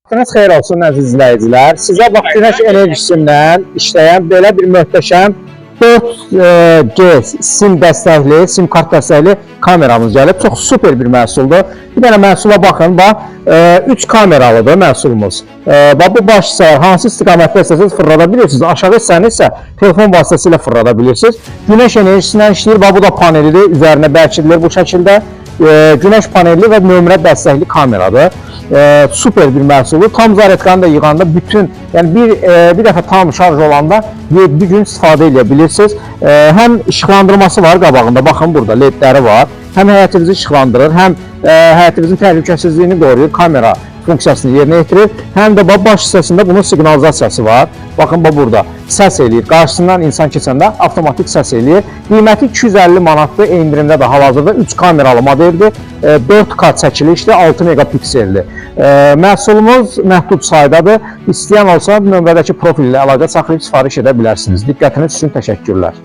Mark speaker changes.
Speaker 1: Vaxtınız xeyir olsun əziz izləyicilər. Sizə bax günəş enerjisindən işləyən belə bir möhtəşəm 4G sim dəstəkli, sim kart dəstəkli kameramız gəlib. Çox super bir məhsuldur. Bir dənə məhsula baxın, bax 3 kameralıdır məhsulumuz. Bax bu baş hissələr hansı istiqamətdə istəsəniz fırlada bilirsiniz. Aşağı hissəni isə telefon vasitəsilə fırlada bilirsiniz. Günəş enerjisindən işləyir. Bax bu da panelidir. Üzərinə bərkidilir bu şəkildə. Güneş panelli və nömrə dəstəkli kameradır. Super bir məhsuldur. Tam zaretkanı da yığanda bütün, yəni bir dəfə tam şarj olanda 7 gün istifadə edə bilirsiniz. Həm işıqlandırması var qabağında, baxın burada ledləri var. Həm həyətinizi işıqlandırır, həm həyətinizin təhlükəsizliyini qoruyur, kamera funksiyasını yerinə yetirir. Həm də baş hissəsində bunun siqnalizasiyası var. Baxın burada səs eləyir. Qarşısından insan keçəndə avtomatik səs eləyir. Qiyməti 250 manatdır. Endirimdə də hal-hazırda 3 kameralı modeldir. 4K çəkilişli, 6 megapikselli. Məhsulumuz məhdud saydadır. İstəyən olsa nömrədəki profil ilə əlaqə saxlayıb sifariş edə bilərsiniz. Diqqətiniz üçün təşəkkürlər.